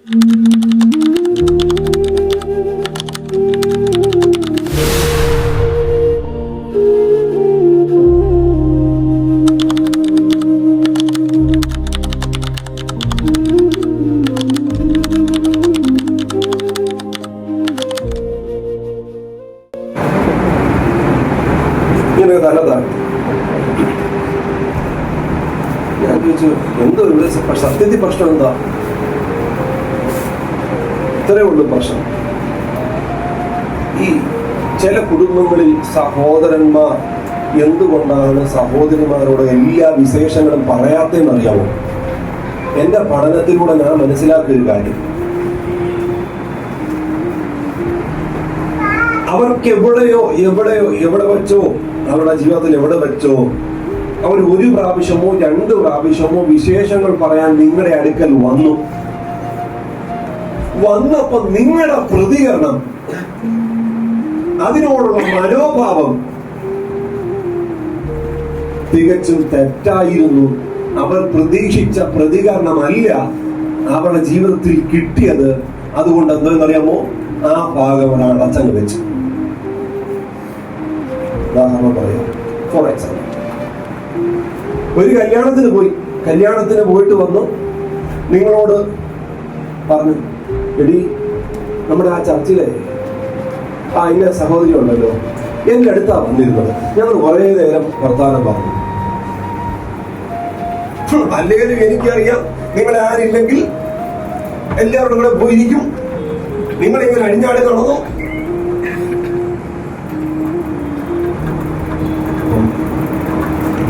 നല്ലതാണ്. ഞാൻ ചോദിച്ചു എന്തോ ഇവിടെ സത്യത്തിൽ പ്രശ്നം എന്താ? ഇത്രേ ഉള്ളൂ പ്രശ്നം. ഈ ചില കുടുംബങ്ങളിൽ സഹോദരന്മാർ എന്തുകൊണ്ടാണ് സഹോദരിമാരോട് എല്ലാ വിശേഷങ്ങളും പറയാത്തതെന്നറിയാമോ? എന്റെ പഠനത്തിലൂടെ ഞാൻ മനസ്സിലാക്കിയ ഒരു കാര്യം, അവർക്ക് എവിടെ വെച്ചോ, അവരുടെ ജീവിതത്തിൽ എവിടെ വെച്ചോ അവർ ഒരു പ്രാവശ്യമോ 2 പ്രാവശ്യമോ വിശേഷങ്ങൾ പറയാൻ നിങ്ങളുടെ അടുക്കൽ വന്നപ്പോ നിങ്ങളുടെ പ്രതികരണം, അതിനോടുള്ള മനോഭാവം തികച്ചും തെറ്റായിരുന്നു. അവർ പ്രതീക്ഷിച്ച പ്രതികരണമല്ല അവരുടെ ജീവിതത്തിൽ കിട്ടിയത്. അതുകൊണ്ട് എന്താണെന്നറിയാമോ? ആ ഭാഗം ഒരാൾ അടച്ചങ്ങ് വെച്ചു. ഉദാഹരണം പറയാം. ഫോർ എക്സാമ്പിൾ, ഒരു കല്യാണത്തിന് പോയിട്ട് വന്നു നിങ്ങളോട് പറഞ്ഞു, എടി നമ്മുടെ ആ ചർച്ചിലെ ഇന്ന സഹോദരി ഉണ്ടല്ലോ, എന്റെ അടുത്താ വന്നിരുന്നത്, ഞങ്ങൾ കുറേ നേരം വർത്താനം പറഞ്ഞു. അല്ലെങ്കിലും എനിക്കറിയാം നിങ്ങളെ ആരില്ലെങ്കിൽ എല്ലാവരും കൂടെ പോയിരിക്കും, നിങ്ങളിങ്ങനെ അഴിഞ്ഞാടി നടന്നു.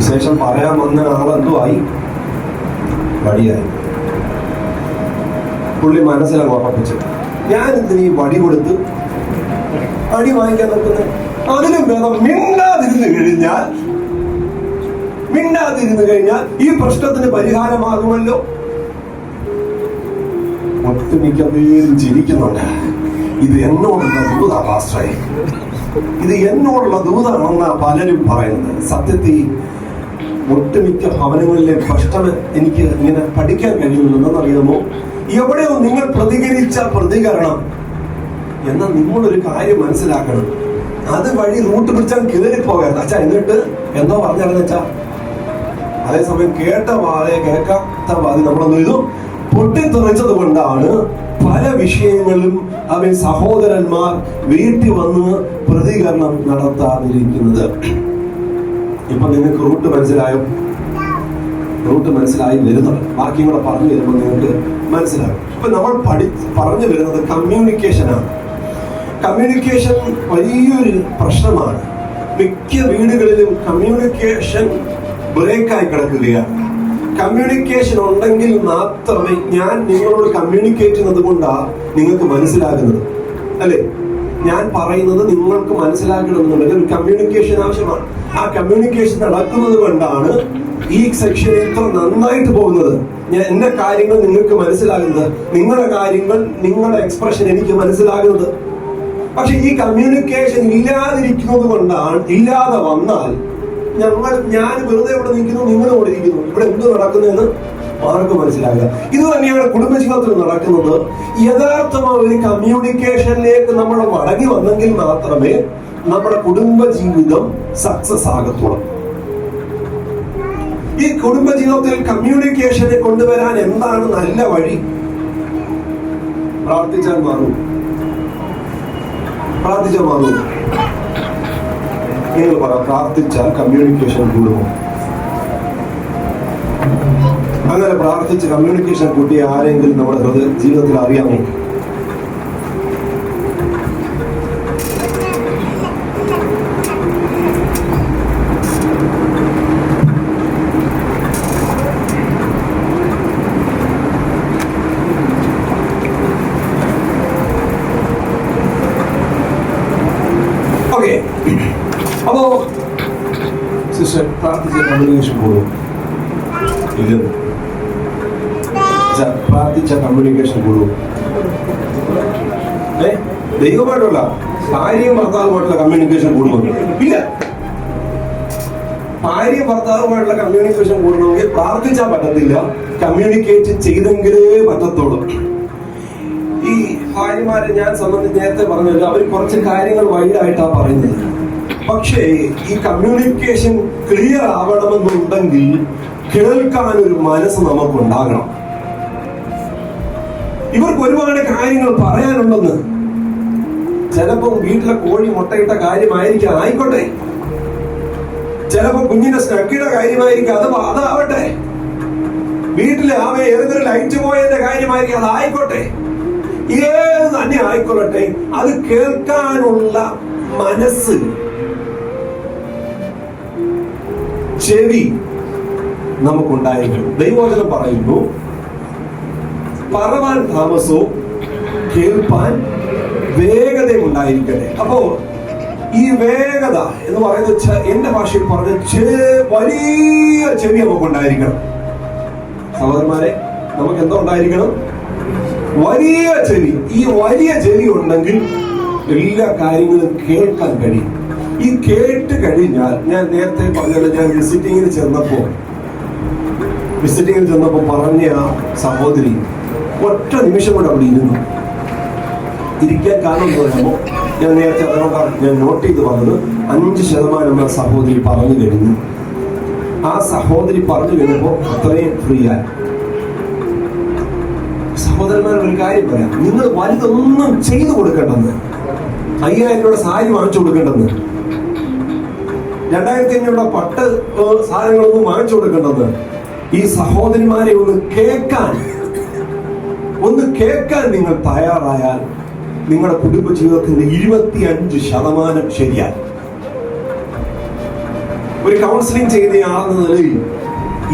വിശേഷം പറയാൻ വന്ന ആളെന്തോ ആയി, വടിയായി. പുള്ളി മനസ്സിലങ്ങ് ഉറപ്പിച്ചു, ഞാൻ എന്തിനീ വടി കൊടുത്ത് അടി വാങ്ങിക്കാൻ നോക്കുന്നത്? അതിലും ഭേദം മിണ്ടാതിരുന്നു കഴിഞ്ഞാൽ ഈ പ്രശ്നത്തിന് പരിഹാരമാകുമല്ലോ. ഒട്ടുമിക്ക പേരും ചിരിക്കുന്നുണ്ട്. ഇത് എന്നോടുള്ള ദൂതാ പാസ്റ്ററേ, ഇത് എന്നോടുള്ള ദൂതാണെന്നാ പലരും പറയുന്നത്. സത്യത്തിൽ ഒട്ടുമിക്ക ഭവനങ്ങളിലെ പ്രശ്നം എനിക്ക് ഇങ്ങനെ പഠിക്കാൻ കഴിയുന്നുണ്ടെന്നറിയാമോ? എവിടെയോ നിങ്ങൾ പ്രതികരിച്ച പ്രതികരണം എന്നാൽ നിങ്ങളൊരു കാര്യം മനസ്സിലാക്കണം, അത് വഴി റൂട്ട് പിടിച്ചാൽ കയറിപ്പോകരുത്. അച്ഛാ എന്നിട്ട് എന്തോ പറഞ്ഞാലെന്ന് വെച്ചാ, അതേസമയം കേട്ട വാതെ കേൾക്കാത്ത വാതി നമ്മളൊന്നും ഇത് പൊട്ടിത്തെറിച്ചത് കൊണ്ടാണ് പല വിഷയങ്ങളും അവൻ സഹോദരന്മാർ വീട്ടിൽ വന്ന് പ്രതികരണം നടത്താതിരിക്കുന്നത്. ഇപ്പൊ നിങ്ങൾക്ക് റൂട്ട് മനസ്സിലായി വരുന്നത്, ബാക്കി കൂടെ പറഞ്ഞു വരുമ്പോൾ നിങ്ങൾക്ക് മനസ്സിലാകും. ഇപ്പൊ നമ്മൾ പറഞ്ഞു വരുന്നത് കമ്മ്യൂണിക്കേഷനാണ്. കമ്മ്യൂണിക്കേഷൻ വലിയൊരു പ്രശ്നമാണ്. മിക്ക വീടുകളിലും കമ്മ്യൂണിക്കേഷൻ ബ്രേക്കായി കിടക്കുകയാണ്. കമ്മ്യൂണിക്കേഷൻ ഉണ്ടെങ്കിൽ മാത്രമേ, ഞാൻ നിങ്ങളോട് കമ്മ്യൂണിക്കേറ്റ് ചെയ്യുന്നത് കൊണ്ടാണ് നിങ്ങൾക്ക് മനസ്സിലാകുന്നത്, അല്ലെ? ഞാൻ പറയുന്നത് നിങ്ങൾക്ക് മനസ്സിലാക്കണമെന്നുണ്ടെങ്കിൽ ഒരു കമ്മ്യൂണിക്കേഷൻ ആവശ്യമാണ്. ആ കമ്മ്യൂണിക്കേഷൻ നടക്കുന്നത് കൊണ്ടാണ് ഈ സെക്ഷൻ ഇത്ര നന്നായിട്ട് പോകുന്നത്. എന്റെ കാര്യങ്ങൾ നിങ്ങൾക്ക് മനസ്സിലാകുന്നത്, നിങ്ങളുടെ കാര്യങ്ങൾ, നിങ്ങളുടെ എക്സ്പ്രഷൻ എനിക്ക് മനസ്സിലാകുന്നത്. പക്ഷെ ഈ കമ്മ്യൂണിക്കേഷൻ ഇല്ലാതിരിക്കുന്നത് കൊണ്ടാണ്, ഇല്ലാതെ വന്നാൽ ഞാൻ വെറുതെ ഇവിടെ നിൽക്കുന്നു, നിങ്ങൾ ഇവിടെ ഇരിക്കുന്നു, ഇവിടെ എന്ത് നടക്കുന്നതെന്ന് ആർക്കും മനസ്സിലാകില്ല. ഇത് തന്നെയാണ് കുടുംബജീവിതത്തിൽ നടക്കുന്നത്. യഥാർത്ഥമായ ഒരു കമ്മ്യൂണിക്കേഷനിലേക്ക് നമ്മൾ മടങ്ങി വന്നെങ്കിൽ മാത്രമേ നമ്മുടെ കുടുംബജീവിതം സക്സസ് ആകത്തുള്ളൂ. ഈ കുടുംബജീവിതത്തിൽ കമ്മ്യൂണിക്കേഷനെ കൊണ്ടുവരാൻ എന്താണ് നല്ല വഴി? പ്രാർത്ഥിച്ചാൽ മാറും. നിങ്ങൾ പറ, പ്രാർത്ഥിച്ചാൽ കമ്മ്യൂണിക്കേഷൻ കൂടുമോ? അങ്ങനെ പ്രാർത്ഥിച്ച് കമ്മ്യൂണിക്കേഷൻ കൂട്ടിയ ആരെങ്കിലും നമ്മുടെ ജീവിതത്തിൽ അറിയാമോ? ഓക്കെ, അപ്പോ സിസ്റ്റർ പ്രാർത്ഥിച്ച കമ്മ്യൂണിക്കേഷൻ കൂടുമോ? ഇല്ലെന്ന്. പ്രാർത്ഥിച്ച കമ്മ്യൂണിക്കേഷൻ കൂടും. ദൈവമായിട്ടുള്ള ഭാര്യയും ഭർത്താവുമായിട്ടുള്ള കമ്മ്യൂണിക്കേഷൻ കൂടുമെന്ന് ഇല്ല. ഭാര്യ ഭർത്താവുമായിട്ടുള്ള കമ്മ്യൂണിക്കേഷൻ കൂടണമെങ്കിൽ പ്രാർത്ഥിച്ചാൽ പറ്റത്തില്ല, കമ്മ്യൂണിക്കേറ്റ് ചെയ്തെങ്കിലേ പറ്റത്തുള്ളൂ. ഭാര്യമാരെ ഞാൻ സംബന്ധിച്ച് നേരത്തെ പറഞ്ഞല്ലോ, അവർ കുറച്ച് കാര്യങ്ങൾ വൈഡായിട്ടാണ് പറയുന്നത്. പക്ഷേ ഈ കമ്മ്യൂണിക്കേഷൻ ക്ലിയർ ആവണമെന്നുണ്ടെങ്കിൽ കേൾക്കാൻ ഒരു മനസ്സ് നമുക്കുണ്ടാകണം. ഇവർക്ക് ഒരുപാട് കാര്യങ്ങൾ പറയാനുണ്ടെന്ന്. ചിലപ്പോൾ വീട്ടിലെ കോഴി മുട്ടയിട്ട കാര്യമായിരിക്കാം, ആയിക്കോട്ടെ. ചിലപ്പോ കുഞ്ഞിന്റെ സ്നക്കിയുടെ കാര്യമായിരിക്കും, അതാവട്ടെ. വീട്ടിലെ ഏതൊരു ലൈറ്റ് പോയതിന്റെ കാര്യമായിരിക്കും, അതായിക്കോട്ടെ. ഏത് തന്നെ ആയിക്കൊള്ളട്ടെ, അത് കേൾക്കാനുള്ള മനസ്സ്, ചെവി നമുക്കുണ്ടായിരിക്കും. ദൈവവചനം പറയുന്നു, പറവാൻ താമസവും കേൾപ്പാൻ വേഗതയും ഉണ്ടായിരിക്കട്ടെ. അപ്പോ ഈ വേഗത എന്ന് പറയുന്നത് എന്റെ ഭാഷയിൽ പറഞ്ഞ വലിയ ചെവി നമുക്കുണ്ടായിരിക്കണം. സഹോദരന്മാരെ, നമുക്ക് എന്തോ ഉണ്ടായിരിക്കണം? വലിയ ചെവി. ഈ വലിയ ചെവി ഉണ്ടെങ്കിൽ എല്ലാ കാര്യങ്ങളും കേൾക്കാൻ കഴിയും. ഈ കേട്ട് കഴിഞ്ഞാൽ, ഞാൻ നേരത്തെ പറഞ്ഞത്, ഞാൻ വിസിറ്റിങ്ങിന് ചെന്നപ്പോ പറഞ്ഞ ആ സഹോദരി ഒറ്റ നിമിഷം കൂടെ അവിടെ ഇരുന്നു. ഇരിക്കാൻ കാരണം എന്ന് പറയുമ്പോൾ, ഞാൻ നേരത്തെ അതുകൊണ്ടാണ് ഞാൻ നോട്ട് ചെയ്ത് പറഞ്ഞത്, 5% സഹോദരി പറഞ്ഞു കഴിഞ്ഞു. ആ സഹോദരി പറഞ്ഞു കഴിഞ്ഞപ്പോൾ അത്രയും ഫ്രീ ആയി. സഹോദരന്മാർ, ഒരു കാര്യം പറയാം, നിങ്ങൾ വലുതൊന്നും ചെയ്തു കൊടുക്കേണ്ടെന്ന്, 5000 രൂപയുടെ സാരി വാങ്ങിച്ചു കൊടുക്കേണ്ടെന്ന്, 2500 പട്ട് സാധനങ്ങളൊന്നും വാങ്ങിച്ചു കൊടുക്കേണ്ടെന്ന്. ഈ സഹോദരിമാരെ ഒന്ന് കേൾക്കാൻ നിങ്ങൾ തയ്യാറായാൽ നിങ്ങളുടെ കുടുംബജീവിതത്തിന്റെ 25% ശരിയായി. ഒരു കൗൺസിലിംഗ് ചെയ്തയാളെന്ന നിലയിൽ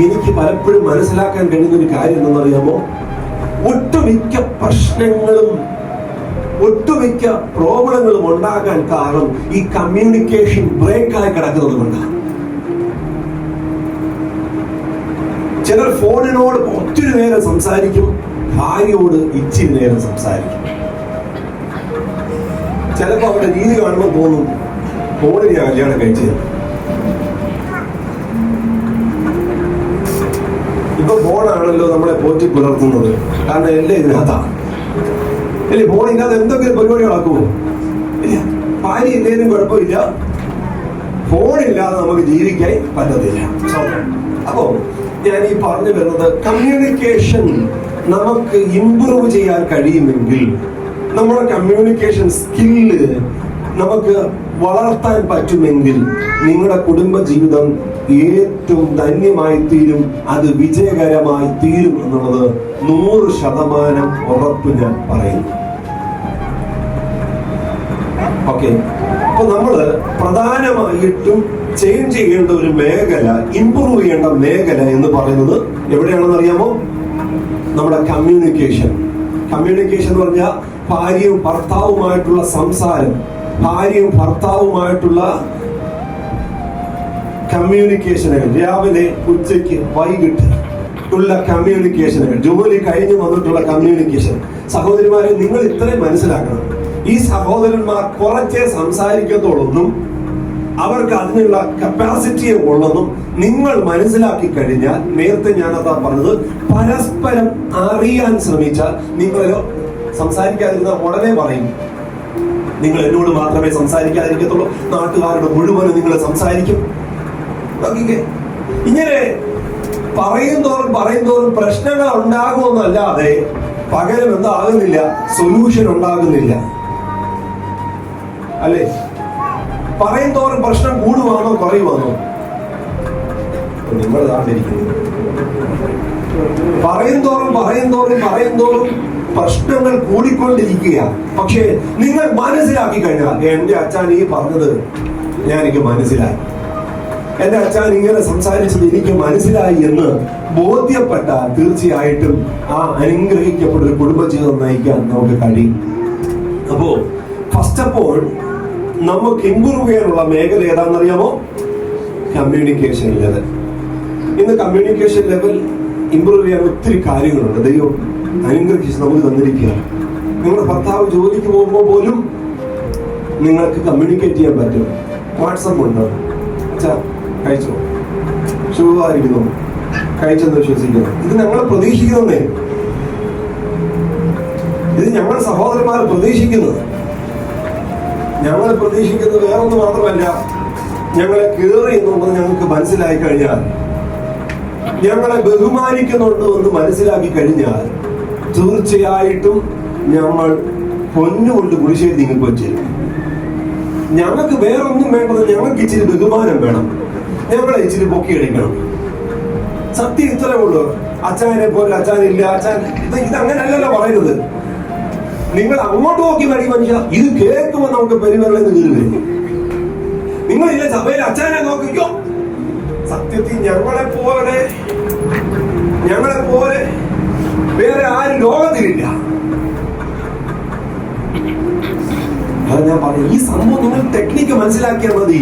എനിക്ക് പലപ്പോഴും മനസ്സിലാക്കാൻ കഴിയുന്ന ഒരു കാര്യം എന്തെന്നറിയാമോ? ഒട്ടുമിക്ക പ്രശ്നങ്ങളും ഒട്ടുമിക്ക പ്രോബ്ലങ്ങളും ഉണ്ടാകാൻ കാരണം ഈ കമ്മ്യൂണിക്കേഷൻ ബ്രേക്കായി കിടക്കുന്നത് കൊണ്ടാണ്. ചിലർ ഫോണിനോട് ഒത്തിരി നേരം സംസാരിക്കും, ഭാര്യയോട് ഇച്ചിരി നേരം സംസാരിക്കും. ചിലപ്പോൾ അവരുടെ രീതി കാണുമ്പോൾ തോന്നും, ഫോണിൽ ഞാൻ കല്യാണം കഴിച്ചത്. ഇപ്പൊ ഫോണാണല്ലോ നമ്മളെ പോറ്റി പുലർത്തുന്നത്. കാരണം എല്ലാം ഇതിനകത്താണ്. അല്ലേ, ഫോണില്ലാതെ എന്തെങ്കിലും പരിപാടികളാക്കുമോ? ഇല്ല. ഭാര്യ ഇല്ലേലും കുഴപ്പമില്ല, ഫോണില്ലാതെ നമുക്ക് ജീവിക്കാൻ പറ്റത്തില്ല. അപ്പോ ഞാൻ ഈ പറഞ്ഞു വരുന്നത്, കമ്മ്യൂണിക്കേഷൻ നമുക്ക് ഇംപ്രൂവ് ചെയ്യാൻ കഴിയുമെങ്കിൽ, നമ്മുടെ കമ്മ്യൂണിക്കേഷൻ സ്കില്ല് നമുക്ക് വളർത്താൻ പറ്റുമെങ്കിൽ, നിങ്ങളുടെ കുടുംബജീവിതം ഏറ്റവും ധന്യമായി തീരും, അത് വിജയകരമായി തീരും എന്നുള്ളത് 100% ഉറപ്പ് ഞാൻ പറയുന്നു. ഓക്കെ, അപ്പൊ നമ്മള് പ്രധാനമായിട്ടും ചേഞ്ച് ചെയ്യേണ്ട ഒരു മേഖല, ഇംപ്രൂവ് ചെയ്യേണ്ട മേഖല എന്ന് പറയുന്നത് എവിടെയാണെന്ന് അറിയാമോ? നമ്മുടെ കമ്മ്യൂണിക്കേഷൻ. കമ്മ്യൂണിക്കേഷൻ എന്ന് പറഞ്ഞാൽ ഭാര്യയും ഭർത്താവുമായിട്ടുള്ള സംസാരം, ഭാര്യയും ഭർത്താവുമായിട്ടുള്ള കമ്മ്യൂണിക്കേഷനുകൾ, രാവിലെ ഉച്ചയ്ക്ക് വൈകിട്ട് ഉള്ള കമ്മ്യൂണിക്കേഷനുകൾ, ജോലി കഴിഞ്ഞ് വന്നിട്ടുള്ള കമ്മ്യൂണിക്കേഷൻ. സഹോദരിമാരെ, നിങ്ങൾ ഇത്രയും മനസ്സിലാക്കണം, ഈ സഹോദരന്മാർ കുറച്ചേ സംസാരിക്കത്തോളൊന്നും അവർക്ക് അതിനുള്ള കപ്പാസിറ്റിയെ ഉള്ളതും നിങ്ങൾ മനസ്സിലാക്കി കഴിഞ്ഞാൽ, നേരത്തെ ഞാനതാ പറഞ്ഞത്, പരസ്പരം അറിയാൻ ശ്രമിച്ചാൽ, നിങ്ങളോ സംസാരിക്കാതിരുന്ന ഉടനെ പറയും, നിങ്ങൾ എന്നോട് മാത്രമേ സംസാരിക്കാതിരിക്കത്തുള്ളൂ, നാട്ടുകാരുടെ മുഴുവനും നിങ്ങൾ സംസാരിക്കും. ഇങ്ങനെ പറയുന്തോറും പ്രശ്നങ്ങൾ ഉണ്ടാകുമെന്നല്ലാതെ പകരം എന്താകുന്നില്ല, സൊല്യൂഷൻ ഉണ്ടാകുന്നില്ല. അല്ലേ? പറയുന്തോറും പ്രശ്നം കൂടുവാണോ കുറയുവാണോ? നിങ്ങൾ താണ്ടിരിക്കുന്നു. പറയുന്തോറും പ്രശ്നങ്ങൾ കൂടിക്കൊണ്ടിരിക്കുക. പക്ഷേ നിങ്ങൾ മനസ്സിലാക്കി കഴിഞ്ഞാൽ, എന്റെ അച്ഛൻ ഈ പറഞ്ഞത് എനിക്ക് മനസ്സിലായി, എന്റെ അച്ഛൻ ഇങ്ങനെ സംസാരിച്ചത് എനിക്ക് മനസ്സിലായി എന്ന് ബോധ്യപ്പെട്ട, തീർച്ചയായിട്ടും ആ അനുഗ്രഹിക്കപ്പെട്ട ഒരു കുടുംബജീവിതം നയിക്കാൻ നമുക്ക് കഴിയും. അപ്പോ ഫസ്റ്റ് ഓഫ് ഓൾ നമുക്ക് ഇംപ്രൂവ് ചെയ്യാനുള്ള മേഖല ഏതാണെന്നറിയാമോ? Communication level. ഇന്ന് കമ്മ്യൂണിക്കേഷൻ ലെവൽ ഇംപ്രൂവ് ചെയ്യാൻ ഒത്തിരി കാര്യങ്ങളുണ്ട്. ദൈവം അനുഗ്രഹിച്ച് നമുക്ക് തന്നിരിക്കുകയാണ്. നിങ്ങളുടെ ഭർത്താവ് ജോലിക്ക് പോകുമ്പോൾ പോലും നിങ്ങൾക്ക് കമ്മ്യൂണിക്കേറ്റ് ചെയ്യാൻ പറ്റും. വാട്സപ്പ് ഉണ്ട്, അച്ഛാ കഴിച്ചോ, സുഖമായിരിക്കുന്നു, കഴിച്ചെന്ന് വിശ്വസിക്കുന്നു. ഇത് ഞങ്ങൾ പ്രതീക്ഷിക്കുന്നേ. ഇത് ഞങ്ങൾ സഹോദരന്മാർ പ്രതീക്ഷിക്കുന്നത്. ഞങ്ങൾ പ്രതീക്ഷിക്കുന്നത് വേറൊന്നും മാത്രമല്ല, ഞങ്ങളെ കയറി എന്നുള്ളത് ഞങ്ങൾക്ക് മനസ്സിലായി കഴിഞ്ഞാൽ, ഞങ്ങളെ ബഹുമാനിക്കുന്നുണ്ട് എന്ന് മനസ്സിലാക്കി കഴിഞ്ഞാൽ തീർച്ചയായിട്ടും ഞങ്ങൾ പൊന്നുകൊണ്ട് കുരിശേരി നിങ്ങൾക്ക് വെച്ചിരുന്നു. ഞങ്ങൾക്ക് വേറൊന്നും വേണ്ടത്, ഞങ്ങൾക്ക് ഇച്ചിരി ബഹുമാനം വേണം, ഞങ്ങളെ ഇച്ചിരി പൊക്കിയെടുക്കണം. സത്യം ഇത്രേ ഉള്ളൂ. അച്ഛനെ പോലെ അച്ഛനില്ല, അച്ഛൻ ഇത് അങ്ങനെയല്ലല്ലോ പറയുന്നത്. നിങ്ങൾ അങ്ങോട്ട് നോക്കി മതി മനുഷ്യ, ഇത് കേൾക്കുമ്പോൾ നമുക്ക് പെരുവരലെന്ന് കീറി വരും. നിങ്ങളില്ല സഭയിൽ അച്ഛനെ നോക്കിക്കോ. സത്യത്തിൽ ഞങ്ങളെ പോലെ വേറെ ആരും ലോകത്തിലില്ല. ഞാൻ പറഞ്ഞു, ഈ സംഭവം നിങ്ങൾ ടെക്നിക്ക് മനസ്സിലാക്കിയാൽ മതി.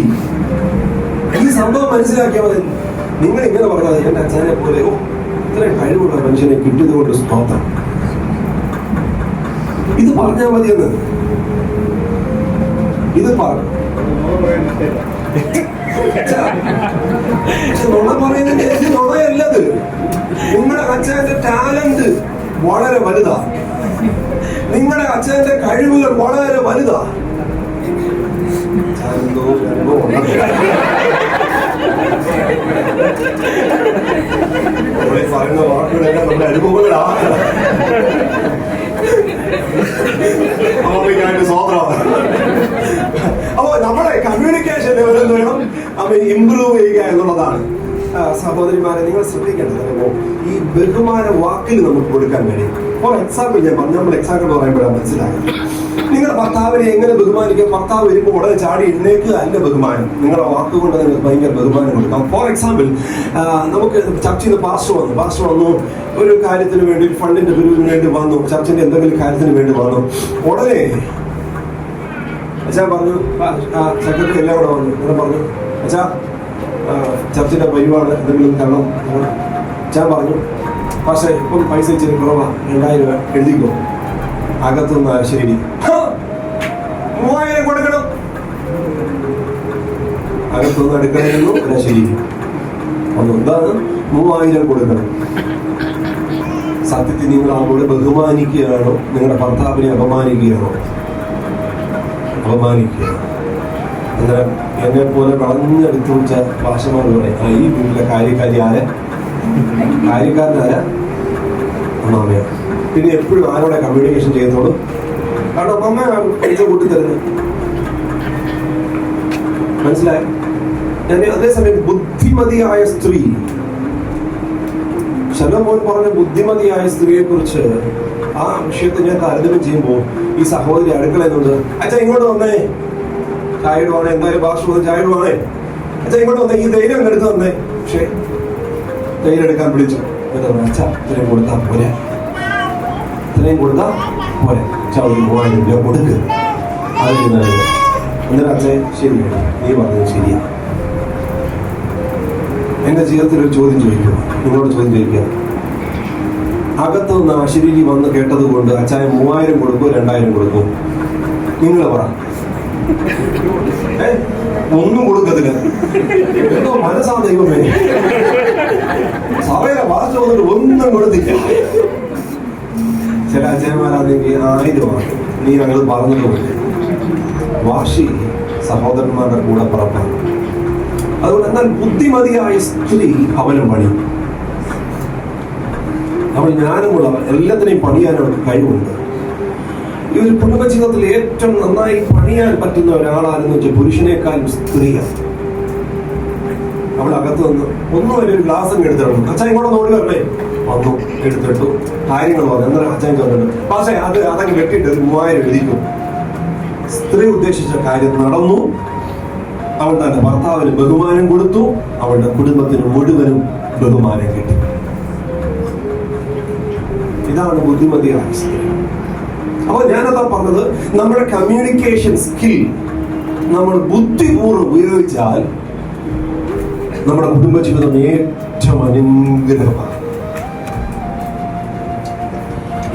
ഈ സംഭവം മനസ്സിലാക്കിയാൽ മതി. നിങ്ങൾ ഇങ്ങനെ പറഞ്ഞാൽ എന്റെ അച്ഛനെ പോലെ ഇത്രയും കഴിവുള്ള മനുഷ്യനെ കിട്ടിയത് കൊണ്ട് സ്തോത്രം, ഇത് പറഞ്ഞാൽ മതിയെന്ന്. ഇത് നുണ പറയുന്നതിന്റെ നുണയല്ലത്. നിങ്ങളുടെ അച്ഛന്റെ ടാലന്റ് വളരെ വലുതാ, നിങ്ങളുടെ അച്ഛന്റെ കഴിവുകൾ വളരെ വലുതാ. പറയുന്ന വാക്കുകളൊക്കെ നമ്മുടെ അനുഭവങ്ങളാ. അപ്പൊ നമ്മുടെ കമ്മ്യൂണിക്കേഷൻ ലെവൽ എന്ത് വേണം, അപ്പൊ ഇംപ്രൂവ് ചെയ്യുക എന്നുള്ളതാണ്. സഹോദരിമാരെ, നിങ്ങൾ ശ്രദ്ധിക്കേണ്ടത് ഈ ബഹുമാന വാക്കിൽ നമുക്ക് കൊടുക്കാൻ കഴിയും. ഫോർ എക്സാമ്പിൾ ഞാൻ പറഞ്ഞു, നമ്മൾ എക്സാമ്പിൾ പറയുമ്പോഴാണ് മനസ്സിലാകുന്നത്. നിങ്ങളുടെ ഭർത്താവിനെ എങ്ങനെ ബഹുമാനിക്കാം? ഭർത്താവ് വരുമ്പോൾ ഉടനെ ചാടി എഴുന്നേക്കുക അല്ല ബഹുമാനം. നിങ്ങളുടെ വാക്കുകൊണ്ട് നിങ്ങൾക്ക് ഭയങ്കര ബഹുമാനം കൊടുക്കാം. ഫോർ എക്സാമ്പിൾ, നമുക്ക് ചർച്ചിൽ നിന്ന് പാസ്റ്റർ വന്നു ഒരു കാര്യത്തിന് വേണ്ടി, ഒരു ഫണ്ടിന്റെ പിരിവിന് വേണ്ടി വന്നു, ചർച്ചിന്റെ എന്തെങ്കിലും കാര്യത്തിന് വേണ്ടി വന്നു. ഉടനെ അച്ഛാ പറഞ്ഞു, സെക്രട്ടറി എല്ലാം കൂടെ വന്നു, ഇങ്ങനെ പറഞ്ഞു, അച്ഛാ ചർച്ചിന്റെ പരിപാടി എന്തെങ്കിലും തരണം. അച്ഛാ പറഞ്ഞു, പക്ഷേ ഇപ്പം പൈസ ഇച്ചിരി കുറവാ, 2000 രൂപ എഴുതിക്കോ. അകത്തുനിന്ന് ശരി 3000 കൊടുക്കണം. അകത്തുനിന്ന് അടുക്കളയിരുന്നു ശരി എന്താണ് 3000 കൊടുക്കണം. സത്യത്തിൽ നിങ്ങൾ അവളെ ബഹുമാനിക്കുകയാണോ, നിങ്ങളുടെ ഭർത്താവിനെ അപമാനിക്കുകയാണോ? അപമാനിക്കുക. അന്നേരം എന്നെ പോലെ കളഞ്ഞെടുത്തു വെച്ച ഭാഷമാർ പറയും, ഈ വീട്ടിലെ കാര്യക്കാരനാരാ? അമ്മാമയാ. പിന്നെ എപ്പോഴും ആരോടെ കമ്മ്യൂണിക്കേഷൻ ചെയ്തോളൂ? കാരണം അമ്മ പൈസ കൂട്ടിത്തരുന്നു. മനസ്സിലായി? അതേസമയം ബുദ്ധിമതിയായ സ്ത്രീ, ശലോമോൻ പറഞ്ഞ ബുദ്ധിമതിയായ സ്ത്രീയെ കുറിച്ച് ആ വിഷയത്തെ ഞാൻ താരതമ്യം ചെയ്യുമ്പോൾ ഈ സഹോദരി അടുക്കളയുന്നുണ്ട്. അച്ഛാ ഇങ്ങോട്ട് വന്നേ, ചായ ഇടുവാണേ, എന്തായാലും ഭാഷ ചായ ഇടുവാണേ, അച്ഛാ ഇങ്ങോട്ട് വന്നേ, ഈ തൈലം എടുത്ത് വന്നേ. പക്ഷേ തൈലം എടുക്കാൻ വിളിച്ചു. അച്ഛാ ഇത്രയും കൊടുത്താ പോരെ, ഇത്രയും കൊടുത്താ പോരെ, അച്ഛാ ഒരു 3000 രൂപ കൊടുക്ക്. അന്നേരം അച്ഛൻ ശരിയാണ്, നീ പറഞ്ഞത് ശരിയാ. എന്റെ ജീവിതത്തിൽ ഒരു ചോദ്യം ചോദിക്കുക, നിങ്ങളോട് ചോദ്യം ചോദിക്കുക. അകത്ത് നിന്ന് അശരീരി വന്ന് കേട്ടത് കൊണ്ട് അച്ഛായ 3000 കൊടുക്കും 2000 കൊടുക്കും? നിങ്ങൾ പറ. ഒന്നും കൊടുക്കത്തില്ല. എന്തോ മനസ്സാ ദൈവമേ, സഭയിലെ വാർത്ത വന്നിട്ട് ഒന്നും കൊടുത്തില്ല. ചില അച്ഛന്മാരാണെങ്കിൽ 1000 നീ ഞങ്ങൾ പറഞ്ഞതുകൊണ്ട് വാശി സഹോദരന്മാരുടെ കൂടെ പറപ്പാണ്. അതുകൊണ്ട് എന്നാൽ ബുദ്ധിമതിയായ സ്ത്രീ അവനും പണി, അവൾ ജ്ഞാനമുള്ളവർ, എല്ലാത്തിനെയും പണിയാൻ അവർക്ക് കഴിവുണ്ട്. ഈ ഒരു കുടുംബജീവിതത്തിൽ ഏറ്റവും നന്നായി പണിയാൻ പറ്റുന്ന ഒരാളാണെന്ന് വെച്ചാൽ പുരുഷനേക്കാളും സ്ത്രീയാണ്. അവൾ അകത്ത് വന്ന് ഒന്നും ഒരു ഗ്ലാസ് അങ്ങ് എടുത്തിടണം. അച്ഛൻ ഇങ്ങോട്ട് നോടി വരണേ, വന്നു എടുത്തിട്ടു കാര്യങ്ങൾ പറഞ്ഞു. എന്നാലും അച്ഛൻ ചോദിച്ചു, പക്ഷേ അതങ്ങ് വെട്ടിയിട്ട് 3000 എഴുതിക്കും. സ്ത്രീ ഉദ്ദേശിച്ച കാര്യം നടന്നു. അവൾ തന്റെ ഭർത്താവിന് ബഹുമാനം കൊടുത്തു, അവളുടെ കുടുംബത്തിന് മുഴുവനും ബഹുമാനം കിട്ടി. ഇതാണ് ബുദ്ധിമതിയായ സ്ത്രീ. അപ്പോൾ ഞാനതാ പറഞ്ഞത്, നമ്മുടെ കമ്മ്യൂണിക്കേഷൻ സ്കിൽ നമ്മൾ ബുദ്ധിപൂർവ്വം ഉപയോഗിച്ചാൽ നമ്മുടെ കുടുംബജീവിതം ഏറ്റവും അനുഗ്രഹമാണ്.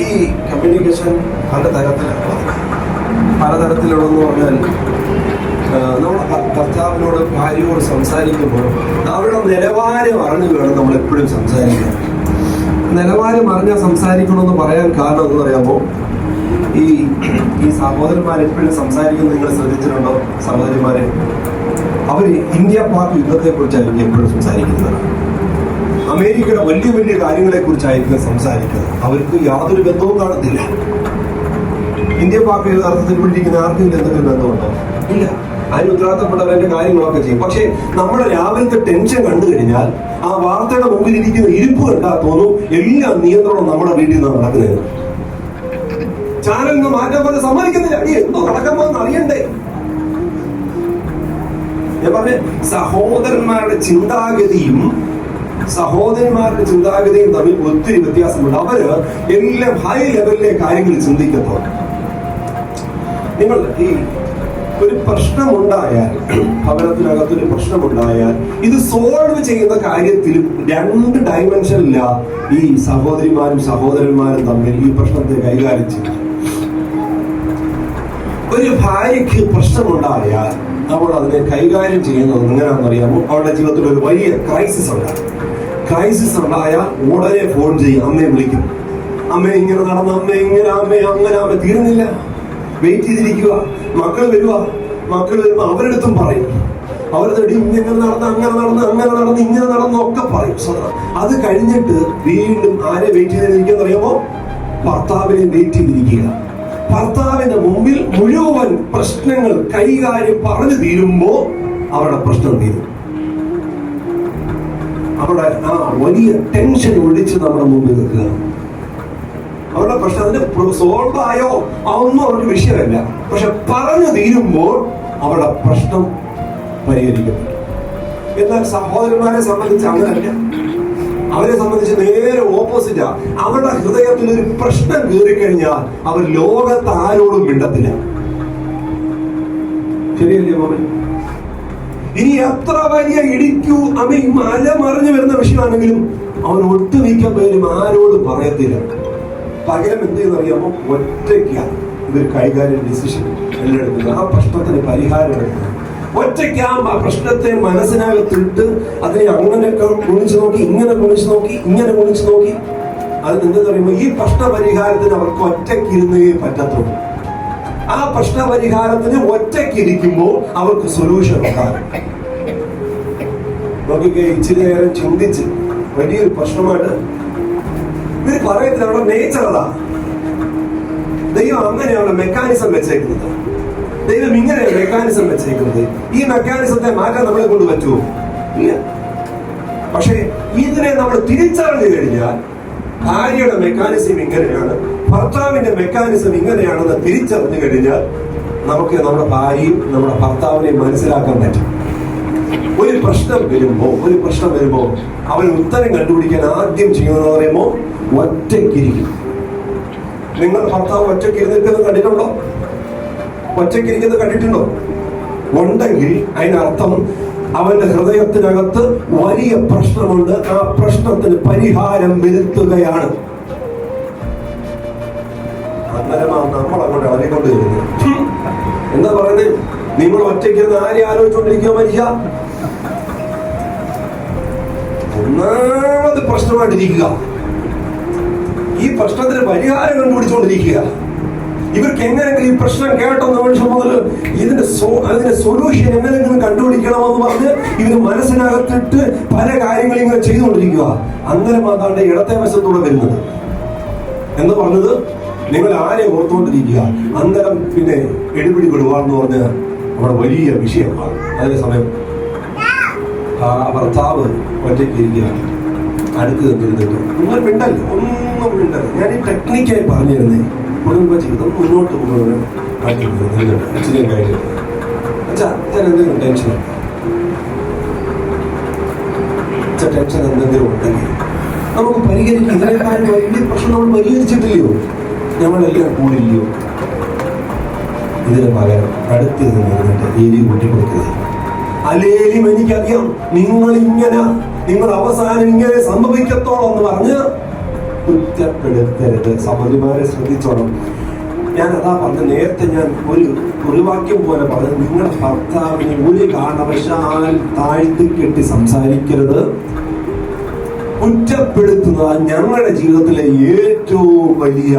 ഈ കമ്മ്യൂണിക്കേഷൻ പലതരത്തിലുള്ളതെന്ന് പറഞ്ഞാൽ, നമ്മൾ കർത്താവിനോട് ഭാര്യയോട് സംസാരിക്കുമ്പോൾ അവരുടെ നിലവാരം അറിഞ്ഞു വേണം നമ്മൾ എപ്പോഴും സംസാരിക്കാൻ. നിലവാരം അറിഞ്ഞാൽ സംസാരിക്കണമെന്ന് പറയാൻ കാരണം എന്ന് പറയാമോ, ഈ ഈ സഹോദരന്മാർ എപ്പോഴും സംസാരിക്കുന്നത് നിങ്ങൾ ശ്രദ്ധിച്ചിട്ടുണ്ടോ? സഹോദരിമാരെ, അവർ ഇന്ത്യ പാക് യുദ്ധത്തെ കുറിച്ചായിരിക്കും എപ്പോഴും സംസാരിക്കുന്നത്. അമേരിക്കയുടെ വലിയ വലിയ കാര്യങ്ങളെ കുറിച്ചായിരിക്കും സംസാരിക്കുന്നത്. അവർക്ക് യാതൊരു ബന്ധവും കാണത്തില്ല. ഇന്ത്യ പാക് അർത്ഥത്തിൽ പിടിക്കുന്ന ആർക്കെങ്കിലും എന്തെങ്കിലും ബന്ധമുണ്ടോ? ഇല്ല. അതിന് ഉത്തരവാദിത്തപ്പെട്ടവരുടെ കാര്യങ്ങളൊക്കെ ചെയ്യും. പക്ഷേ നമ്മുടെ രാവിലത്തെ ടെൻഷൻ കണ്ടു കഴിഞ്ഞാൽ ആ വാർത്തയുടെ മുമ്പിൽ ഇരിക്കുന്ന ഇരിപ്പ് കണ്ടാൽ തോന്നും എല്ലാ നിയന്ത്രണവും നമ്മുടെ വീട്ടിൽ നിന്ന് നടക്കുന്നത്. ചാനൽ നിന്ന് മാറ്റാൻ പോലെ സമ്മതിക്കുന്നില്ല. എന്തോ നടക്കാൻ പോകുന്ന അറിയണ്ടേ? ഞാൻ പറഞ്ഞ സഹോദരന്മാരുടെ ചിന്താഗതിയും സഹോദരന്മാരുടെ ചിന്താഗതിയും തമ്മിൽ ഒത്തിരി വ്യത്യാസമുണ്ട്. അവര് എല്ലാം ഹൈ ലെവലിലെ കാര്യങ്ങൾ ചിന്തിക്കത്തുള്ളൂ. നിങ്ങൾ ഈ ഒരു പ്രശ്നമുണ്ടായാൽ, ഭവനത്തിനകത്തൊരു പ്രശ്നമുണ്ടായാൽ ഇത് സോൾവ് ചെയ്യുന്ന കാര്യത്തിലും 2 ഡയമെൻഷനില്ല ഈ സഹോദരിമാരും സഹോദരന്മാരും തമ്മിൽ ഈ പ്രശ്നത്തെ കൈകാര്യം ചെയ്യും. ഒരു ഭാര്യയ്ക്ക് പ്രശ്നമുണ്ടായാൽ അവൾ അതിനെ കൈകാര്യം ചെയ്യുന്നത് എങ്ങനെയാണെന്ന് അറിയാമോ? അവളുടെ ജീവിതത്തിൽ ഒരു വലിയ ക്രൈസിസ് ഉണ്ടാകും. ക്രൈസിസ് ഉണ്ടായാൽ ഉടനെ ഫോൺ ചെയ്യും, അമ്മയെ വിളിക്കും. അമ്മ ഇങ്ങനെ നടന്ന, അമ്മ ഇങ്ങനെ, അമ്മ അങ്ങനെ, അമ്മ തീരുന്നില്ല, വെയിറ്റ് ചെയ്തിരിക്കുക. മക്കൾ വരുമ്പോ അവരെടുത്തും പറയും. അവരുടെ ഇങ്ങനെ നടന്ന്, അങ്ങനെ നടന്ന്, അങ്ങനെ നടന്ന്, ഇങ്ങനെ നടന്ന് ഒക്കെ പറയും. അത് കഴിഞ്ഞിട്ട് വീണ്ടും ആരെ വെയിറ്റ് ചെയ്തിരിക്കുക അറിയാമോ? ഭർത്താവിനെ വെയിറ്റ് ചെയ്തിരിക്കുക. ഭർത്താവിന്റെ മുമ്പിൽ മുഴുവൻ പ്രശ്നങ്ങൾ കൈകാര്യം പറഞ്ഞു തീരുമ്പോ അവരുടെ പ്രശ്നം തീരും. അവിടെ ആ വലിയ ടെൻഷൻ ഒഴിച്ച് നമ്മുടെ മുമ്പിൽ വെക്കുക. അവരുടെ പ്രശ്നം അതിന് സോൾവ് ആയോ അതൊന്നും അവരുടെ വിഷയമല്ല. പക്ഷെ പറഞ്ഞു തീരുമ്പോൾ അവരുടെ പ്രശ്നം പരിഹരിക്കപ്പെട്ടു. എന്നാൽ സഹോദരന്മാരെ സംബന്ധിച്ച് അങ്ങനല്ല. അവരെ സംബന്ധിച്ച് നേരെ ഓപ്പോസിറ്റാ. അവരുടെ ഹൃദയത്തിൽ ഒരു പ്രശ്നം കയറിക്കഴിഞ്ഞാൽ അവർ ലോകത്ത് ആരോടും മിണ്ടത്തില്ല. ശരിയല്ലേ മോനെ? ഇനി എത്ര വലിയ ഇടിക്കൂ മല മറിഞ്ഞു വരുന്ന വിഷയമാണെങ്കിലും അവൻ ഒട്ടുമിക്ക പേരും ആരോടും പറയത്തില്ല. പകരം എന്ത് ചെയ്യുന്നറിയാമോ? ഒറ്റയ്ക്കാണ് ഇവർ കൈകാര്യം ഡിസിഷൻ എല്ലാം എടുക്കുന്നത്. ആ പ്രശ്നത്തിന് പരിഹാരം എടുക്കുന്നത് ഒറ്റയ്ക്ക്. ആ പ്രശ്നത്തെ മനസ്സിനകത്തിട്ട് അതിനെ അങ്ങനെയൊക്കെ കുണിച്ചു നോക്കി, ഇങ്ങനെ കുണിച്ചു നോക്കി, ഇങ്ങനെ കുണിച്ചു നോക്കി. അതിനെന്തെന്ന് പറയുമ്പോൾ ഈ പ്രശ്ന പരിഹാരത്തിന് അവർക്ക് ഒറ്റയ്ക്കിരുന്നേ പറ്റത്തുള്ളൂ. ആ പ്രശ്ന പരിഹാരത്തിന് ഒറ്റയ്ക്കിരിക്കുമ്പോൾ അവർക്ക് സൊല്യൂഷൻ ഉണ്ടാകും. നോക്കിക്കേ, ഇച്ചിരി നേരം ചിന്തിച്ച് വലിയൊരു പ്രശ്നമായിട്ട് ഇവര് പറയത്തില്ല. അവരുടെ നേച്ചർ അതാ. ദൈവം അങ്ങനെയാണ് മെക്കാനിസം വെച്ചേക്കുന്നത്. ദൈവം ഇങ്ങനെയാണ് മെക്കാനിസം വെച്ചേക്കുന്നത്. ഈ മെക്കാനിസത്തെ മാറ്റാൻ നമ്മളെ കൊണ്ട് പറ്റുമോ? ഇല്ല. പക്ഷെ ഇതിനെ നമ്മൾ തിരിച്ചറിഞ്ഞു കഴിഞ്ഞാൽ ഭാര്യയുടെ മെക്കാനിസം ഇങ്ങനെയാണ്, ഭർത്താവിന്റെ മെക്കാനിസം ഇങ്ങനെയാണെന്ന് തിരിച്ചറിഞ്ഞു കഴിഞ്ഞാൽ നമുക്ക് നമ്മുടെ ഭാര്യയും നമ്മുടെ ഭർത്താവിനെയും മനസ്സിലാക്കാൻ പറ്റും. ഒരു പ്രശ്നം വരുമ്പോ അവൻ ഉത്തരം കണ്ടുപിടിക്കാൻ ആദ്യം ചെയ്യുന്നത് പറയുമ്പോ ഒറ്റയ്ക്കിരിക്കും. നിങ്ങൾ ഭർത്താവ് ഒറ്റയ്ക്കിരുന്നിരിക്കുന്നത് കണ്ടിട്ടുണ്ടോ? ഒറ്റയ്ക്കിരിക്കുന്നത് കണ്ടിട്ടുണ്ടോ? ഉണ്ടെങ്കിൽ അതിനർത്ഥം അവന്റെ ഹൃദയത്തിനകത്ത് വലിയ പ്രശ്നമുണ്ട്. ആ പ്രശ്നത്തിന് പരിഹാരം വരുത്തുകയാണ്. അന്നേരമാണ് നമ്മൾ അങ്ങോട്ട് ഇളകിക്കൊണ്ട് വരുന്നത്. എന്താ പറയുന്നത്? നിങ്ങൾ ഒറ്റയ്ക്കിരുന്ന് ആരെ ആലോചിച്ചുകൊണ്ടിരിക്കുക? മനുഷ്യ ഒന്നാമത് പ്രശ്നമായിട്ടിരിക്കുക. ഈ പ്രശ്നത്തിന് പരിഹാരം കണ്ടുപിടിച്ചുകൊണ്ടിരിക്കുക. ഇവർക്ക് എങ്ങനെയെങ്കിലും ഈ പ്രശ്നം കേട്ടെന്ന നിമിഷം മുതൽ അതിന്റെ സൊല്യൂഷൻ എങ്ങനെയെങ്കിലും കണ്ടുപിടിക്കണമെന്ന് പറഞ്ഞ് ഇവര് മനസ്സിനകത്തിട്ട് പല കാര്യങ്ങളും ഇങ്ങനെ ചെയ്തുകൊണ്ടിരിക്കുക. അങ്ങനെ മാതാണ്ട് ഇടത്തെ വശത്തൂടെ വരുന്നത് എന്ന് പറഞ്ഞത് നിങ്ങൾ ആരെ ഓർത്തുകൊണ്ടിരിക്കുക. അന്നേരം പിന്നെ എടുപിടി വിടുവാന്ന് പറഞ്ഞ് അവിടെ വലിയ വിഷയമാണ്. അതേസമയം ഭർത്താവ് ഒറ്റയ്ക്കിരിക്കുക, അടുത്ത് നിന്നിരുന്നിട്ട് ഒന്നും മിണ്ടല്ല, ഒന്നും മിണ്ടല്ല. ഞാൻ ഈ ടെക്നിക്കായി പറഞ്ഞു തരുന്നേ. കുടുംബ ജീവിതം മുന്നോട്ട് പോകുന്നതിന് അച്ഛനെയും കാര്യം അച്ഛാ എന്തെങ്കിലും ടെൻഷൻ എന്തെങ്കിലും ഉണ്ടെങ്കിൽ നമുക്ക് പരിഹരിക്കാം. ഇതിനേക്കാളും വലിയ പ്രശ്നം നമ്മൾ പരിഹരിച്ചിട്ടില്ലയോ? നമ്മളെല്ലാം കൂടില്ലയോ? ഇതിന് പകരം അടുത്ത് നിന്നിട്ട് എലി കൂട്ടിക്കൊടുക്കുന്നത്. അല്ലേലും എനിക്കറിയാം നിങ്ങൾ അവസാനം ഇങ്ങനെ സംഭവിക്കത്തോളം എന്ന് പറഞ്ഞ് കുറ്റപ്പെടുത്തരുത്. സഹോദരിമാരെ ശ്രദ്ധിച്ചോണം. ഞാൻ അതാ പറഞ്ഞത്. നേരത്തെ ഞാൻ ഒരു വാക്യം പോലെ പറഞ്ഞത്, നിങ്ങളുടെ ഭർത്താവിനെ ഒരു കാരണവശാൽ താഴ്ത്തി കെട്ടി സംസാരിക്കരുത്. കുറ്റപ്പെടുത്തുന്നത് ഞങ്ങളുടെ ജീവിതത്തിലെ ഏറ്റവും വലിയ